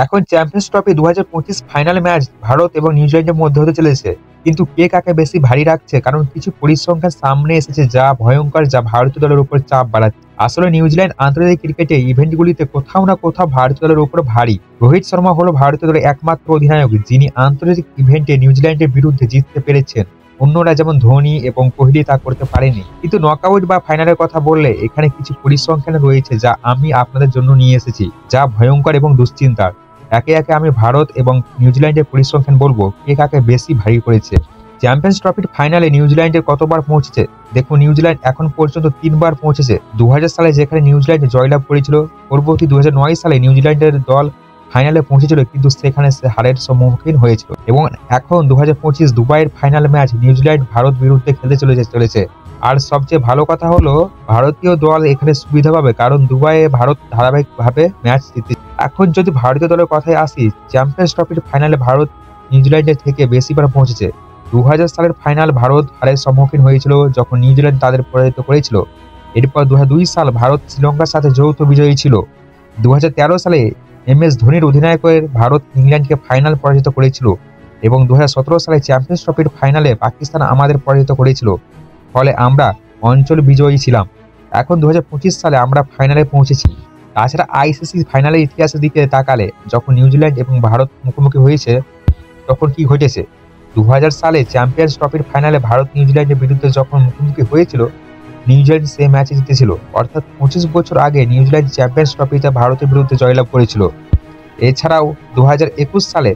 এখন champions trophy 2025 final match Bharat এবং নিউজিল্যান্ডের মধ্যে হতে চলেছে। কিন্তু কে কাকে বেশি ভারী রাখছে, কারণ কিছু পরিসংখ্যান সামনে এসেছে যা ভয়ঙ্কর, যা ভারতীয় দলের উপর চাপ বাড়াচ্ছে। আসলে নিউজিল্যান্ড আন্তর্জাতিক ক্রিকেটে ইভেন্টগুলিতে কোথাও না কোথাও ভারতীয় দলের উপর ভারী। রোহিত শর্মা হলো ভারতীয় দলের একমাত্র অধিনায়ক যিনি আন্তর্জাতিক ইভেন্টে নিউজিল্যান্ডের বিরুদ্ধে জিততে পেরেছেন। অন্যরা যেমন ধোনি এবং কোহলি তা করতে পারেনি। কিন্তু নকআউট বা ফাইনালের কথা বললে এখানে কিছু পরিসংখ্যান রয়েছে যা আমি আপনাদের জন্য নিয়ে এসেছি, যা ভয়ঙ্কর এবং দুশ্চিন্তার। একে একে আমি ভারত এবং নিউজিল্যান্ডের পরিসংখ্যান বলবো কে কাকে বেশি ভারী করেছে। চ্যাম্পিয়ন্স ট্রফির ফাইনালে নিউজিল্যান্ডের কতবার পৌঁছেছে? দেখুন, নিউজিল্যান্ড এখন পর্যন্ত 3বার পৌঁছেছে। 2000 সালে যেখানে নিউজিল্যান্ড জয়লাভ করেছিল, পরবর্তী 2009 সালে নিউজিল্যান্ডের দল ফাইনালে পৌঁছেছিল, কিন্তু সেখানে সে হারের সম্মুখীন হয়েছিল। এবং এখন 2025 দুবাইয়ের ফাইনাল ম্যাচ নিউজিল্যান্ড ভারত বিরুদ্ধে খেলতে চলেছে। আর সবচেয়ে ভালো কথা হলো ভারতীয় দল এখানে সুবিধা পাবে, কারণ দুবাইয়ে ভারত ধারাবাহিকভাবে ম্যাচ জিতে। এখন যদি ভারতীয় দলের কথায় আসি, চ্যাম্পিয়ন্স ট্রফির ফাইনালে ভারত নিউজিল্যান্ডের থেকে বেশিবার পৌঁছেছে। 2000 সালের ফাইনাল ভারত হারের সম্মুখীন হয়েছিল যখন নিউজিল্যান্ড তাদের পরাজিত করেছিল। এরপর 2002 সাল ভারত শ্রীলঙ্কার সাথে যৌথ বিজয়ী ছিল। 2013 সালে MS ধোনির অধিনায়কের ভারত ইংল্যান্ডকে ফাইনাল পরাজিত করেছিল। এবং 2017 সালে চ্যাম্পিয়ন্স ট্রফির ফাইনালে পাকিস্তান আমাদের পরাজিত করেছিল। ফলে আমরা অঞ্চল বিজয়ী ছিলাম। এখন 2025 সালে আমরা ফাইনালে পৌঁছেছি। তাছাড়া ICC ফাইনালের ইতিহাসের দিকে তাকালে যখন নিউজিল্যান্ড এবং ভারত মুখোমুখি হয়েছে তখন কি ঘটেছে? 2000 সালে চ্যাম্পিয়ন্স ট্রফির ফাইনালে ভারত নিউজিল্যান্ডের বিরুদ্ধে যখন মুখোমুখি হয়েছিল, নিউজিল্যান্ড সেই ম্যাচে জিতেছিল। অর্থাৎ 25 বছর আগে নিউজিল্যান্ড চ্যাম্পিয়ন্স ট্রফিতে ভারতের বিরুদ্ধে জয়লাভ করেছিল। এছাড়াও 2021 সালে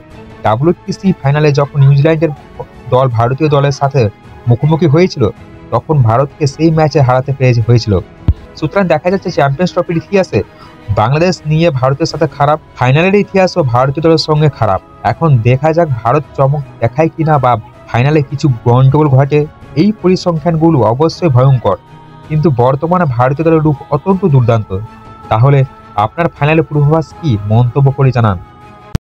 WTC ফাইনালে যখন নিউজিল্যান্ডের দল ভারতীয় দলের সাথে মুখোমুখি হয়েছিল, তখন ভারতকে সেই ম্যাচে হারাতে হয়েছিল। সুতরাং দেখা যাচ্ছে চ্যাম্পিয়ন্স ট্রফির ইতিহাসে বাংলাদেশ নিয়ে ভারতের সাথে খারাপ, ফাইনালের ইতিহাসও ভারতীয় দলের সঙ্গে খারাপ। এখন দেখা যাক ভারত চমক দেখায় কিনা বা ফাইনালে কিছু গন্ডগোল ঘটে। এই পরিসংখ্যানগুলো অবশ্যই ভয়ঙ্কর, কিন্তু বর্তমানে ভারতীয় দলের রূপ অত্যন্ত দুর্দান্ত। তাহলে আপনার ফাইনালের পূর্বাভাস কি? মন্তব্য করে জানান।